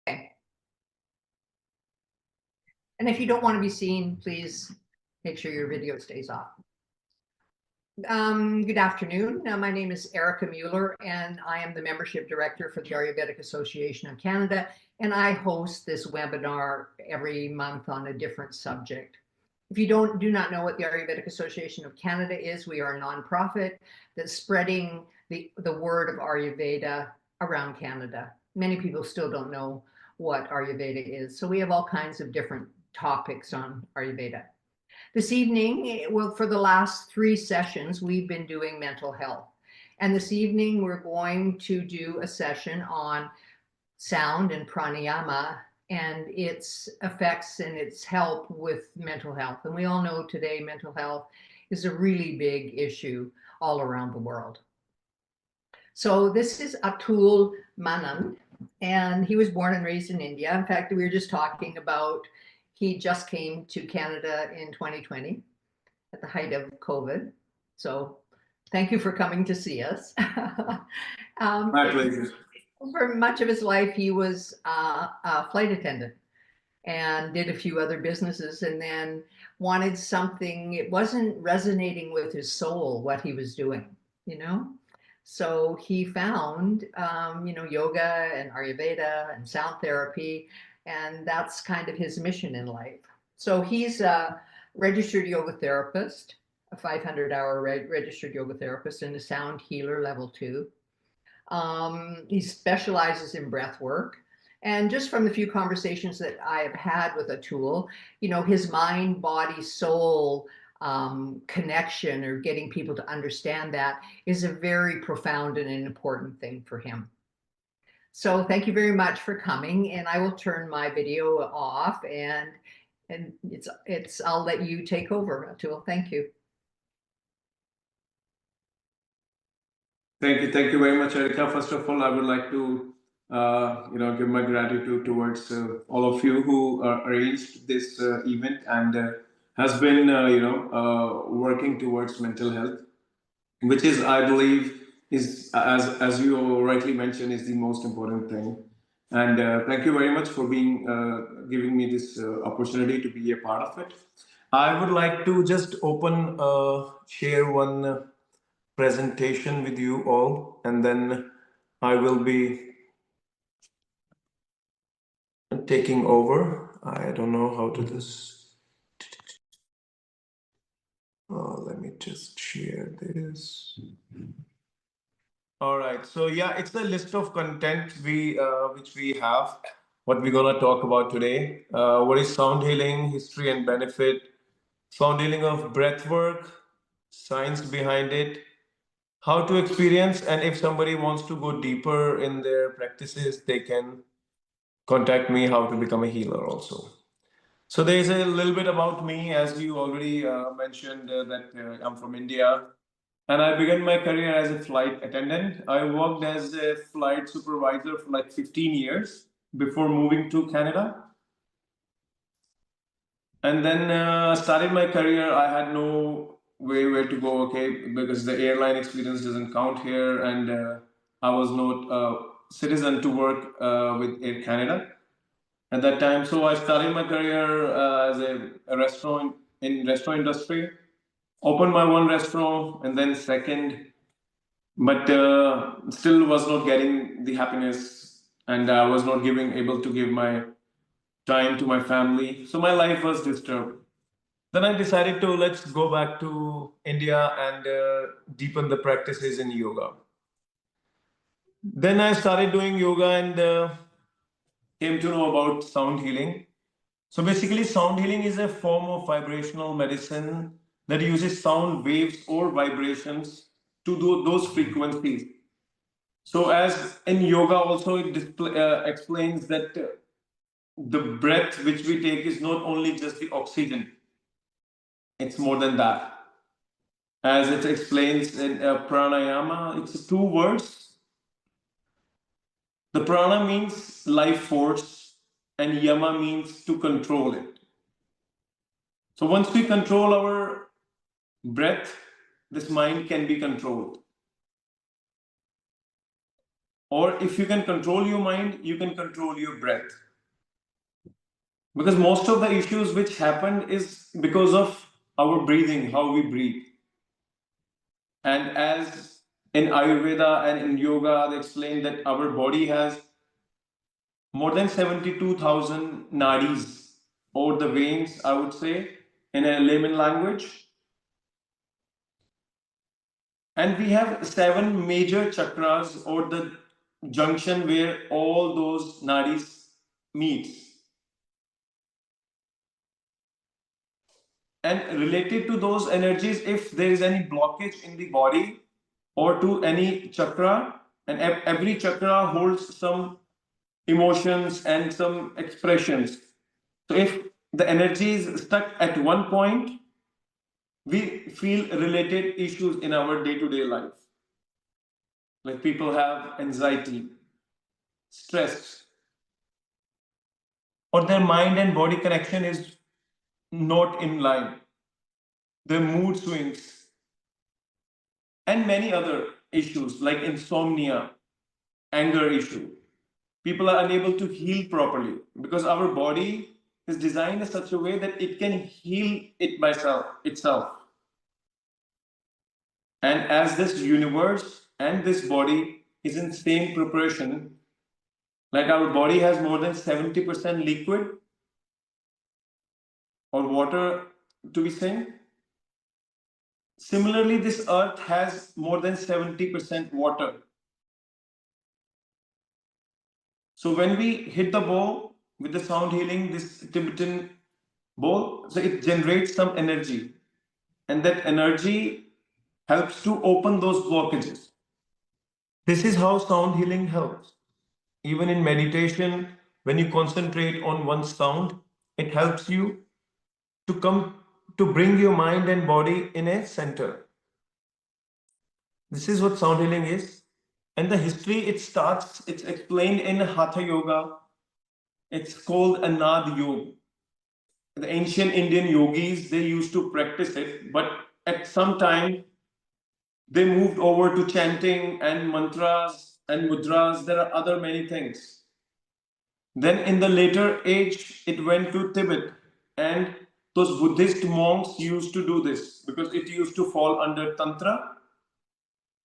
Okay. And if you don't want to be seen, please make sure your video stays off. Good afternoon. My name is Erica Mueller, and I am the Membership Director for the Ayurvedic Association of Canada, and I host this webinar every month on a different subject. If you do not know what the Ayurvedic Association of Canada is, we are a nonprofit that's spreading the word of Ayurveda around Canada. Many people still don't know what Ayurveda is, so we have all kinds of different topics on Ayurveda. This evening, well, for the last 3 sessions, we've been doing mental health. And this evening, we're going to do a session on sound and pranayama and its effects and its help with mental health. And we all know today mental health is a really big issue all around the world. So this is Atul Menon, and he was born and raised in India. In fact, we were just talking about he just came to Canada in 2020 at the height of COVID. So thank you for coming to see us. My pleasure. For much of his life, he was a flight attendant and did a few other businesses, and then wanted something, it wasn't resonating with his soul, what he was doing, you know? So he found, yoga and Ayurveda and sound therapy, and that's kind of his mission in life. So he's a registered yoga therapist, a 500-hour registered yoga therapist, and a sound healer level 2. He specializes in breath work. And just from the few conversations that I have had with Atul, his mind, body, soul connection, or getting people to understand that, is a very profound and an important thing for him. So thank you very much for coming, and I will turn my video off, and I'll let you take over, Atul. Thank you. Thank you very much, Erica. First of all, I would like to give my gratitude towards all of you who arranged this event and has been working towards mental health, which is, I believe, is as you rightly mentioned, is the most important thing. And thank you very much for giving me this opportunity to be a part of it. I would like to just share one presentation with you all, and then I will be taking over. I don't know how to do this. Let me just share this. All right, so yeah, it's a list of content which we have, what we're gonna talk about today. What is sound healing, history and benefit, sound healing of breath work, science behind it, how to experience, and if somebody wants to go deeper in their practices, they can contact me, how to become a healer also. So there's a little bit about me, as you already mentioned that I'm from India, and I began my career as a flight attendant. I worked as a flight supervisor for like 15 years before moving to Canada. And then started my career. I had no way where to go, okay, because the airline experience doesn't count here, and I was not a citizen to work with Air Canada at that time. So I started my career as a restaurant industry. Opened my one restaurant and then second, but still was not getting the happiness, and I was not able to give my time to my family. So my life was disturbed. Then I decided to let's go back to India and deepen the practices in yoga. Then I started doing yoga and came to know about sound healing. So basically, sound healing is a form of vibrational medicine that uses sound waves or vibrations to do those frequencies. So as in yoga also, it explains that the breath which we take is not only just the oxygen, it's more than that. As it explains in pranayama, it's 2 words. The prana means life force and yama means to control it. So once we control our breath, this mind can be controlled. or if you can control your mind, you can control your breath. Because most of the issues which happen is because of our breathing, how we breathe. And as in Ayurveda and in yoga, they explain that our body has more than 72,000 nadis, or the veins, I would say, in a layman language. And we have 7 major chakras, or the junction where all those nadis meets. And related to those energies, if there is any blockage in the body or to any chakra, and every chakra holds some emotions and some expressions. So if the energy is stuck at one point, we feel related issues in our day-to-day life. Like people have anxiety, stress, or their mind and body connection is not in line, their mood swings, and many other issues like insomnia, anger issue. People are unable to heal properly because our body is designed in such a way that it can heal it by itself. And as this universe and this body is in same proportion, like our body has more than 70% liquid or water to be saying. Similarly, this earth has more than 70% water. So when we hit the ball with the sound healing, this Tibetan ball, so it generates some energy, and that energy helps to open those blockages. This is how sound healing helps. Even in meditation, when you concentrate on one sound, it helps you to come to bring your mind and body in a center. This is what sound healing is. And the history, it's explained in Hatha Yoga. It's called Anad Yoga. The ancient Indian yogis, they used to practice it, but at some time they moved over to chanting and mantras and mudras. There are other many things. Then in the later age, it went to Tibet, and those Buddhist monks used to do this because it used to fall under Tantra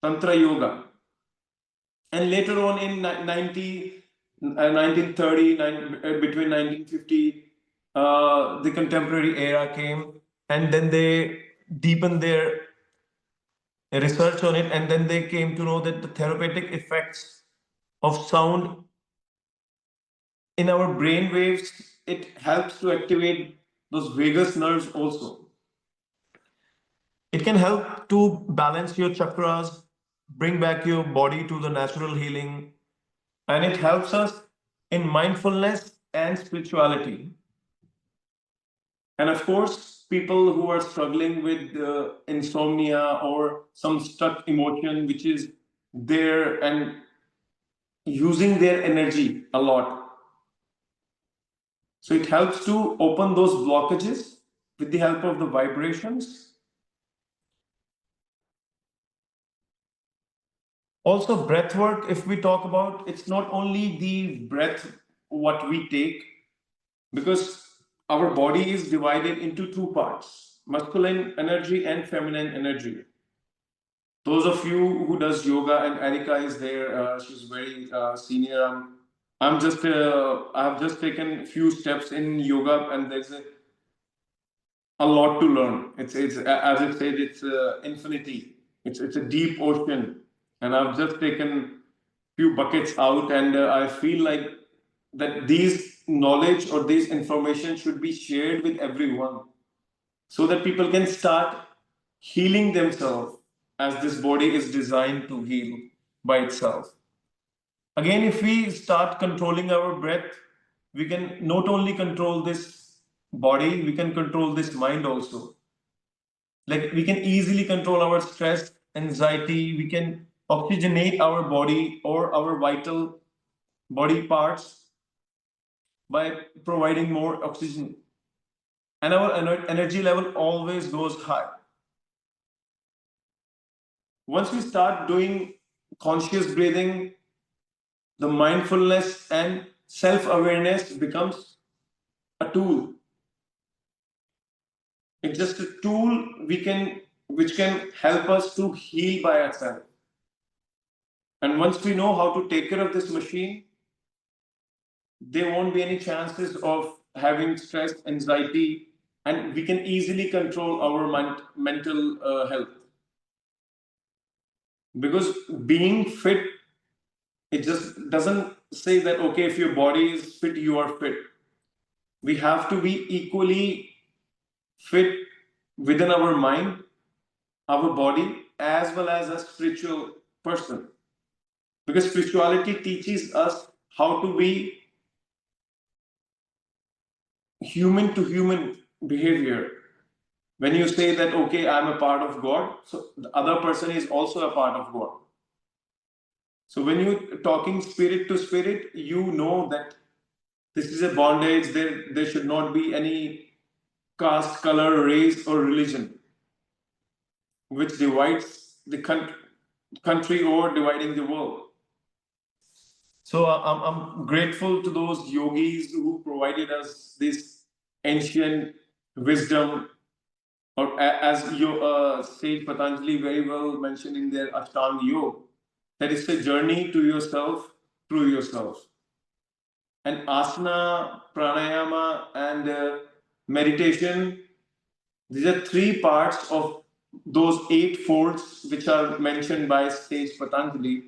Yoga. And later on in 1930, between 1950, the contemporary era came, and then they deepened their research on it, and then they came to know that the therapeutic effects of sound in our brain waves, it helps to activate those vagus nerves also. It can help to balance your chakras, bring back your body to the natural healing, and it helps us in mindfulness and spirituality. And of course, people who are struggling with insomnia or some stuck emotion which is there and using their energy a lot. So it helps to open those blockages with the help of the vibrations. Also, breath work, if we talk about, it's not only the breath what we take, because our body is divided into 2 parts, masculine energy and feminine energy. Those of you who does yoga, and Erika is there, she's very senior. I have just taken few steps in yoga, and there's a lot to learn. It's as I said, it's infinity. It's a deep ocean, and I've just taken few buckets out, and I feel like that these knowledge or this information should be shared with everyone, so that people can start healing themselves as this body is designed to heal by itself. Again, if we start controlling our breath, we can not only control this body, we can control this mind also. Like we can easily control our stress, anxiety, we can oxygenate our body or our vital body parts by providing more oxygen. And our energy level always goes high. Once we start doing conscious breathing, the mindfulness and self-awareness becomes a tool. It's just a tool which can help us to heal by ourselves. And once we know how to take care of this machine, there won't be any chances of having stress, anxiety, and we can easily control our mental health. Because being fit, it just doesn't say that, okay, if your body is fit, you are fit. We have to be equally fit within our mind, our body, as well as a spiritual person. Because spirituality teaches us how to be human to human behavior. When you say that, okay, I'm a part of God, so the other person is also a part of God. So when you're talking spirit to spirit, you know that this is a bondage, there should not be any caste, color, race, or religion which divides the country or dividing the world. So I'm grateful to those yogis who provided us this ancient wisdom, or as Sage Patanjali very well mentioned in their Ashtanga Yoga, that it's a journey to yourself, through yourself. And asana, pranayama, and meditation, these are three parts of those eight folds which are mentioned by Sage Patanjali,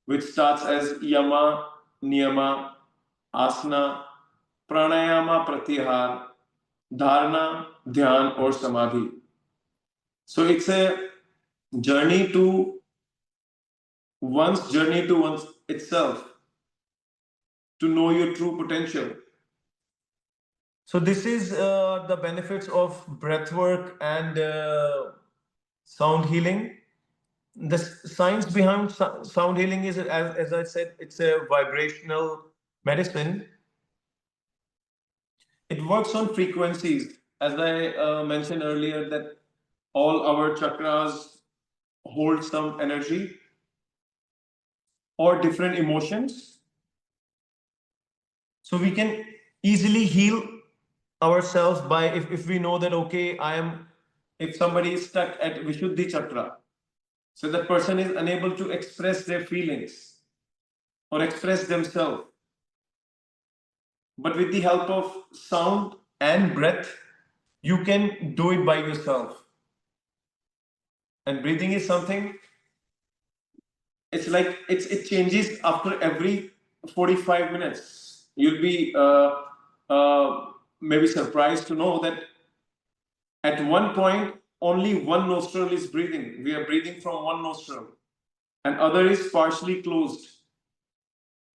which starts as yama, niyama, asana, pranayama, pratyahar, dharana, dhyan, or samadhi. So it's a journey to one's itself, to know your true potential. So this is the benefits of breath work and sound healing. The science behind sound healing is, as I said, it's a vibrational medicine. It works on frequencies. As I mentioned earlier, that all our chakras hold some energy or different emotions. So we can easily heal ourselves by, if we know that, okay, if somebody is stuck at Vishuddhi chakra, so that person is unable to express their feelings or express themselves. But with the help of sound and breath, you can do it by yourself. And breathing is something, it's like it changes after every 45 minutes. You'll be maybe surprised to know that at one point, only one nostril is breathing. We are breathing from one nostril, and other is partially closed.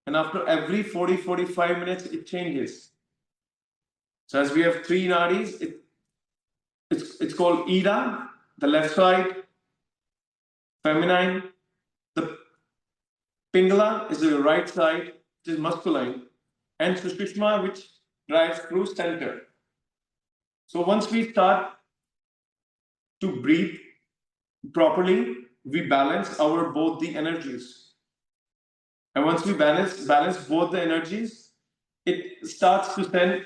And after every 45 minutes, it changes. So as we have three nadis, it's called Ida, the left side, feminine. The Pingala is the right side, which is masculine, and Sushma, which drives through center. So once we start to breathe properly, we balance our both the energies. And once we balance both the energies, it starts to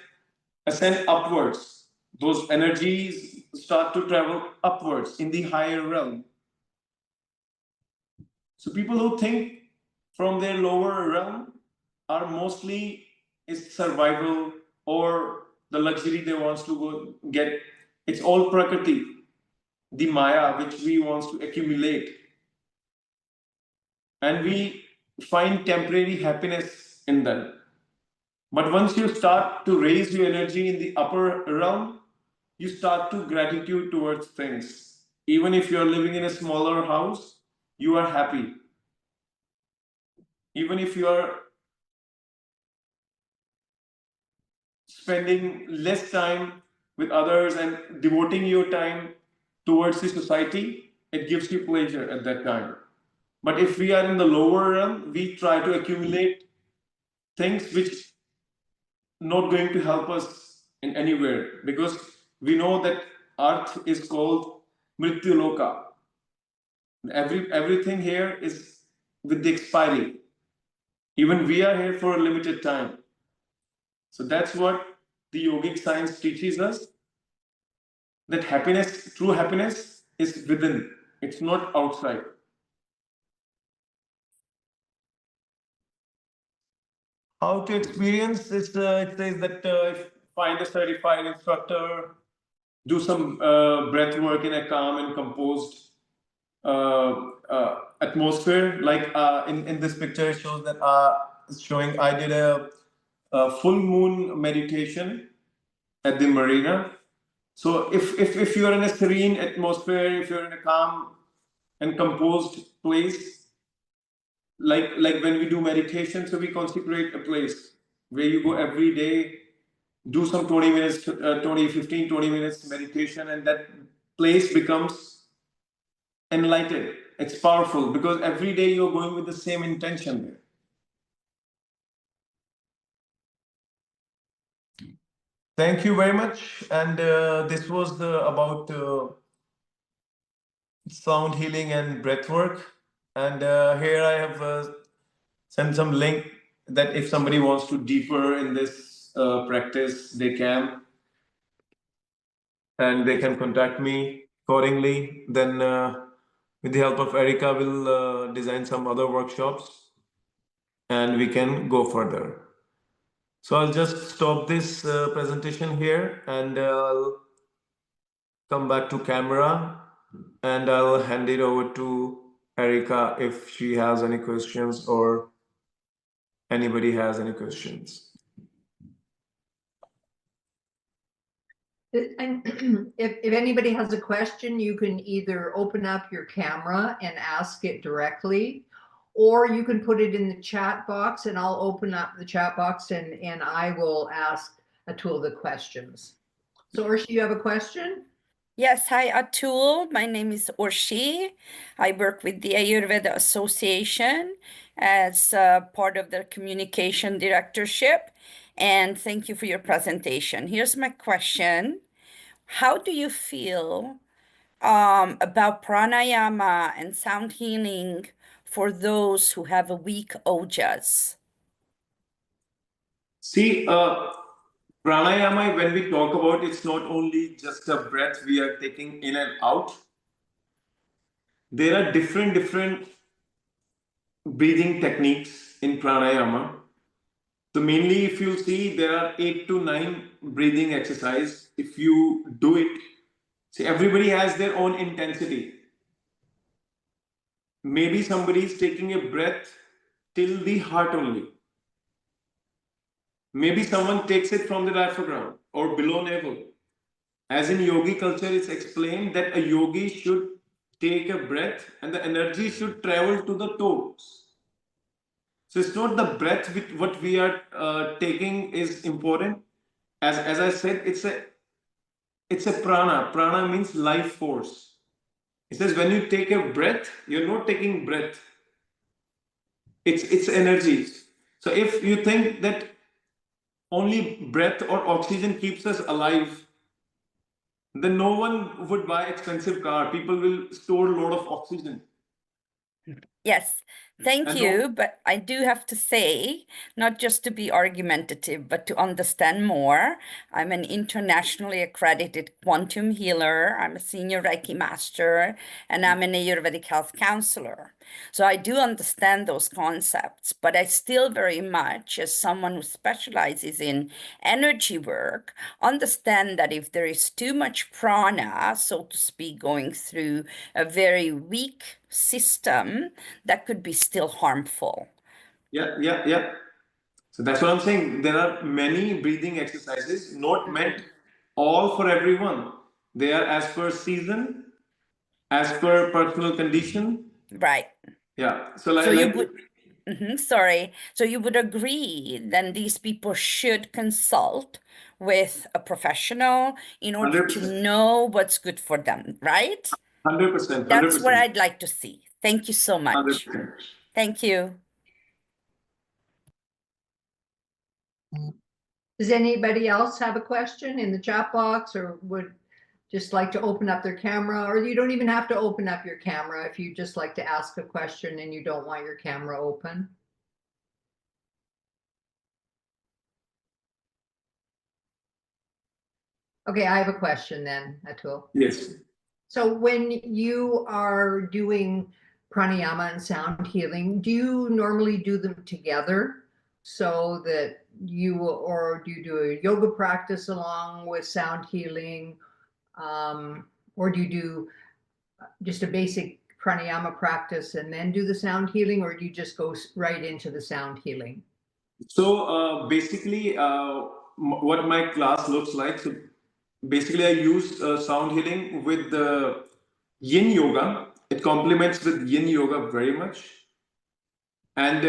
ascend upwards. Those energies start to travel upwards in the higher realm. So people who think from their lower realm are mostly is survival or the luxury they want to go get. It's all prakriti, the maya which we want to accumulate, and we find temporary happiness in them. But once you start to raise your energy in the upper realm, you start to gratitude towards things. Even if you're living in a smaller house, you are happy. Even if you are spending less time with others and devoting your time towards the society, it gives you pleasure at that time. But if we are in the lower realm, we try to accumulate things which not going to help us in anywhere, because we know that earth is called Mrityu Loka. Everything here is with the expiry. Even we are here for a limited time. So that's what the yogic science teaches us, that happiness, true happiness, is within, it's not outside. How to experience this? It says that find a certified instructor, do some breath work in a calm and composed atmosphere. Like in this picture, it shows that it's showing I did a full moon meditation at the marina. So if you're in a serene atmosphere, if you're in a calm and composed place, like when we do meditation, so we consecrate a place where you go every day, do some 20 minutes, 20, 15, 20 minutes meditation, and that place becomes enlightened. It's powerful because every day you're going with the same intention there. Thank you very much. And this was about sound healing and breath work. And here I have sent some link that if somebody wants to deeper in this practice, they can, and they can contact me accordingly. Then, with the help of Erica, we'll design some other workshops, and we can go further. So I'll just stop this presentation here, and I'll come back to camera, and I'll hand it over to Erica if she has any questions or anybody has any questions. And if anybody has a question, you can either open up your camera and ask it directly, or you can put it in the chat box and I'll open up the chat box and I will ask Atul the questions. So Urshi, you have a question? Yes, hi Atul. My name is Urshi. I work with the Ayurveda Association as part of their communication directorship. And thank you for your presentation. Here's my question. How do you feel about pranayama and sound healing for those who have a weak ojas? See, pranayama, when we talk about, it's not only just a breath we are taking in and out. There are different breathing techniques in pranayama. So mainly, if you see, there are 8 to 9 breathing exercise. If you do it, see, everybody has their own intensity. Maybe somebody is taking a breath till the heart only. Maybe someone takes it from the diaphragm or below navel. As in yogi culture, it's explained that a yogi should take a breath and the energy should travel to the toes. So it's not the breath with what we are taking is important. As I said, it's a prana. Prana means life force. It says when you take a breath, you're not taking breath. It's energy. So if you think that only breath or oxygen keeps us alive, then no one would buy expensive car. People will store a lot of oxygen. Yes, thank And you. But I do have to say, not just to be argumentative, but to understand more. I'm an internationally accredited quantum healer. I'm a senior Reiki master, and I'm an Ayurvedic health counselor. So I do understand those concepts, but I still very much, as someone who specializes in energy work, understand that if there is too much prana, so to speak, going through a very weak system, that could be still harmful. Yeah. So that's what I'm saying. There are many breathing exercises, not meant all for everyone. They are as per season, as per personal condition. Right. Yeah. So So you would, sorry. So you would agree then these people should consult with a professional in order to 100%. know what's good for them, right? 100%. That's what 100%. I'd like to see. Thank you so much. 100%. Thank you. Does anybody else have a question in the chat box or would just like to open up their camera? Or you don't even have to open up your camera if you just like to ask a question and you don't want your camera open. Okay, I have a question then, Atul. Yes. So when you are doing pranayama and sound healing, do you normally do them together so that or do you do a yoga practice along with sound healing? Or do you do just a basic pranayama practice and then do the sound healing, or do you just go right into the sound healing? So basically, what my class looks like. So basically, I use sound healing with the yin yoga. It complements with yin yoga very much. And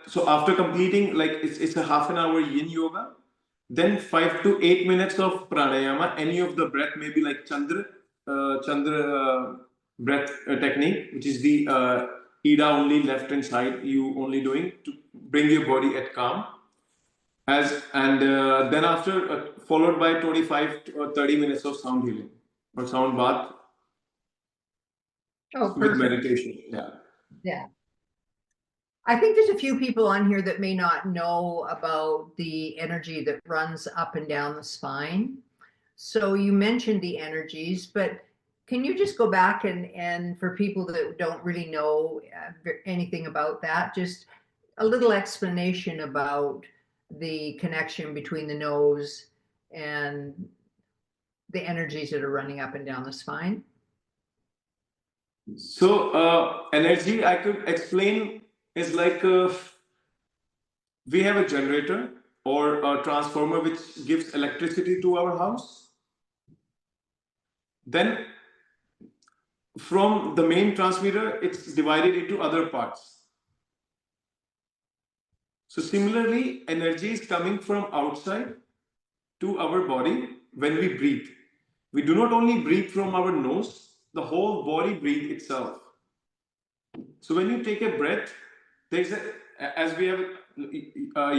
so after completing, like it's a half an hour yin yoga, then 5 to 8 minutes of pranayama, any of the breath, maybe like Chandra breath technique, which is the Ida only left hand side, you only doing to bring your body at calm. And then after followed by 25 or 30 minutes of sound healing or sound bath Oh, with perfect. meditation. Yeah. Yeah. I think there's a few people on here that may not know about the energy that runs up and down the spine. So you mentioned the energies, but can you just go back and for people that don't really know anything about that, just a little explanation about the connection between the nose and the energies that are running up and down the spine? So energy I could explain is like we have a generator or a transformer which gives electricity to our house. Then from the main transmitter, it's divided into other parts. So similarly, energy is coming from outside to our body when we breathe. We do not only breathe from our nose, the whole body breathes itself. So when you take a breath, there's a, as we have, you are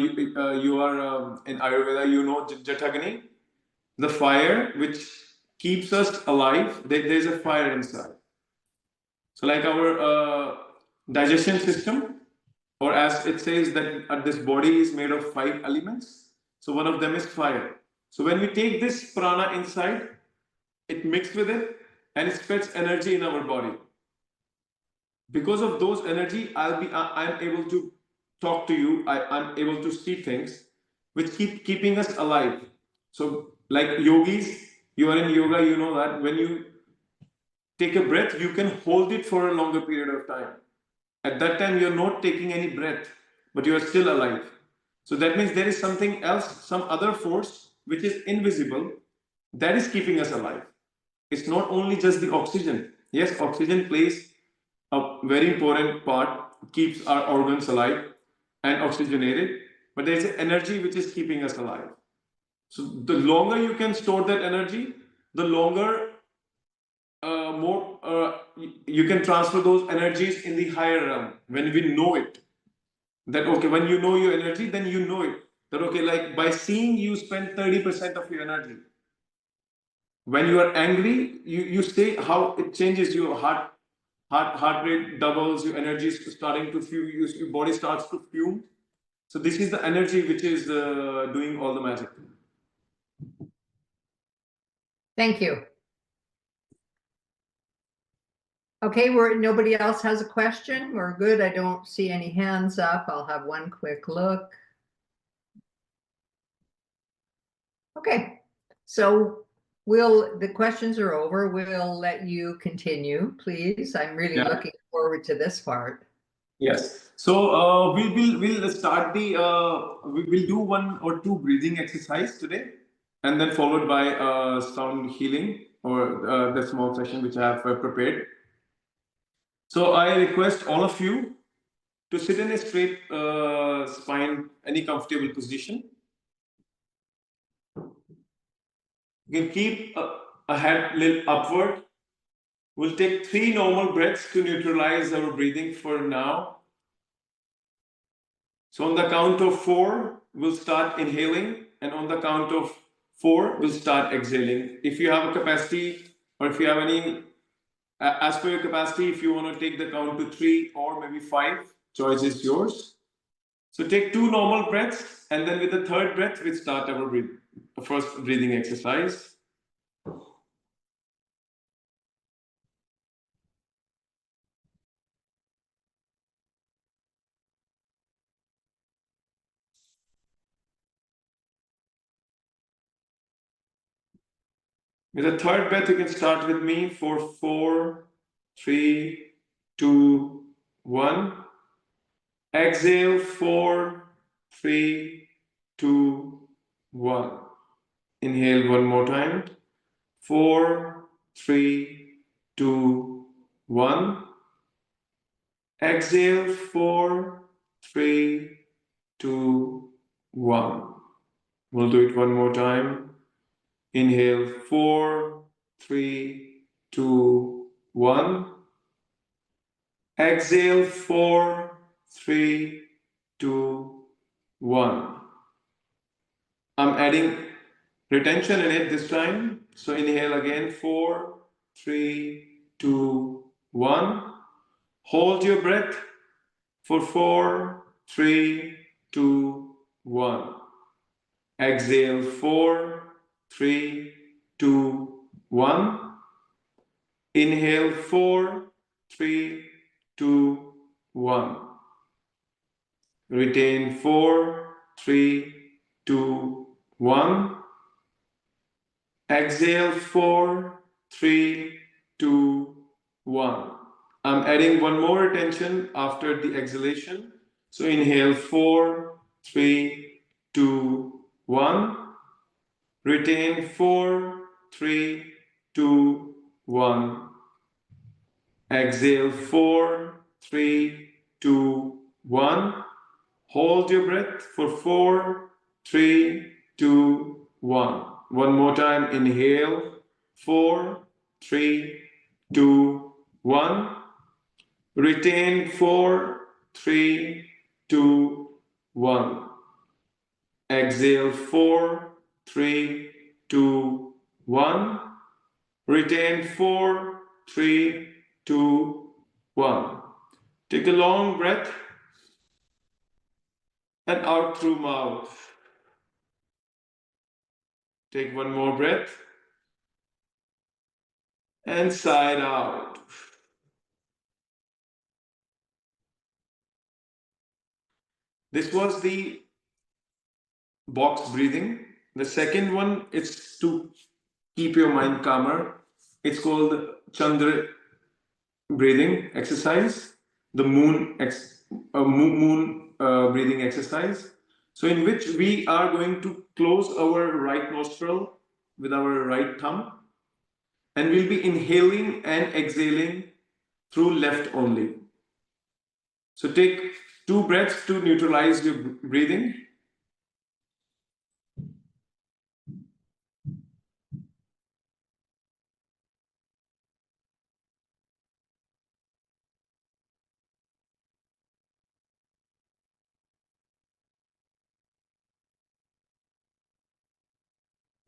in Ayurveda, you know Jatagni, the fire which keeps us alive. There's a fire inside. So like our digestion system, or as it says that this body is made of 5 elements. So one of them is fire. So when we take this prana inside, it mixes with it and it spreads energy in our body. Because of those energy, I'm able to talk to you. I'm able to see things which keeping us alive. So like yogis, you are in yoga, you know that when you take a breath, you can hold it for a longer period of time. At that time, you're not taking any breath, but you are still alive. So that means there is something else, some other force which is invisible that is keeping us alive. It's not only just the oxygen. Yes, oxygen plays a very important part, keeps our organs alive and oxygenated, but there's an energy which is keeping us alive. So the longer you can store that energy, the longer more you can transfer those energies in the higher realm when we know it. That okay, when you know your energy, then you know it. That okay, like by seeing, you spend 30% of your energy. When you are angry, you say how it changes your heart rate doubles, your energy is starting to fume, your body starts to fume. So this is the energy which is doing all the magic. Thank you. Okay, nobody else has a question. We're good. I don't see any hands up. I'll have one quick look. Okay, so the questions are over. We'll let you continue, please. I'm really looking forward to this part. Yes. So we'll start the we'll do 1 or 2 breathing exercise today, and then followed by sound healing or the small session which I have prepared. So I request all of you to sit in a straight spine, any comfortable position. You can keep a head little upward. We'll take 3 normal breaths to neutralize our breathing for now. So on the count of 4, we'll start inhaling, and on the count of 4, we'll start exhaling. If you have a capacity, or if you have any, as per your capacity, if you want to take the count to 3 or maybe 5, choice is yours. So take 2 normal breaths, and then with the third breath, we start our first breathing exercise. With the third breath, you can start with me for 4, 3, 2, 1. Exhale, 4, 3, 2, 1. Inhale one more time. 4, 3, 2, 1. Exhale, 4, 3, 2, 1. We'll do it one more time. Inhale, 4, 3, 2, 1. Exhale, 4, 3, 2, 1. I'm adding retention in it this time. So inhale again, 4, 3, 2, 1. Hold your breath for 4, 3, 2, 1. Exhale, 4, 3, 2, 1. Inhale, 4, 3, 2, 1. Retain 4, 3, 2, 1. Exhale 4, 3, 2, 1. I'm adding one more retention after the exhalation. So inhale 4, 3, 2, 1. Retain 4, 3, 2, 1. Exhale 4, 3, 2, 1. Hold your breath for 4, 3, 2, 1. One more time. Inhale 4, 3, 2, 1. Retain 4, 3, 2, 1. Exhale 4, 3, 2, 1. Retain 4, 3, 2, 1. Take a long breath and out through mouth. Take one more breath and side out. This was the box breathing. The second one is to keep your mind calmer. It's called Chandra breathing exercise, the moon breathing exercise. So in which we are going to close our right nostril with our right thumb, and we'll be inhaling and exhaling through left only. So take 2 breaths to neutralize your breathing.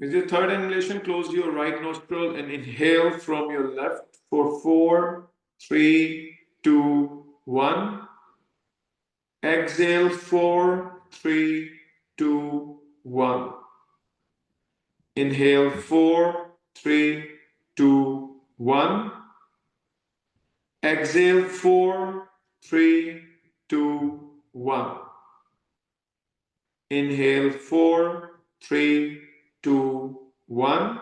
With your third inhalation, close your right nostril and inhale from your left for 4, 3, 2, 1. Exhale 4, 3, 2, 1. Inhale 4, 3, 2, 1. Exhale 4, 3, 2, 1. Inhale 4, 3, 2, 1.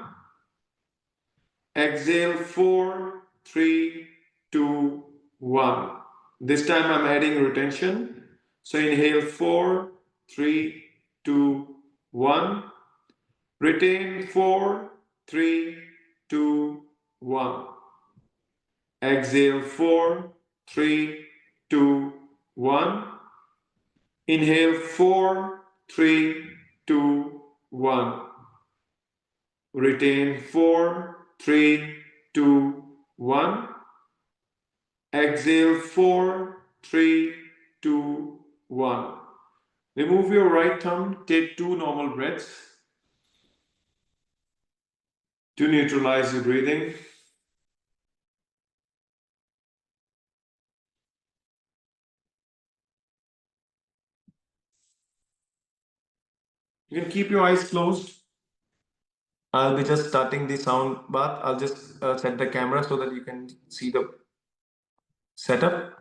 Exhale 4, 3, 2, 1. This time I'm adding retention. So inhale 4, 3, 2, 1. Retain 4, 3, 2, 1. Exhale 4, 3, 2, 1. Inhale 4, 3, 2, 1. Retain 4, 3, 2, 1. Exhale 4, 3, 2, 1. Remove your right thumb. Take 2 normal breaths to neutralize your breathing. You can keep your eyes closed. I'll be just starting the sound bath. I'll just set the camera so that you can see the setup.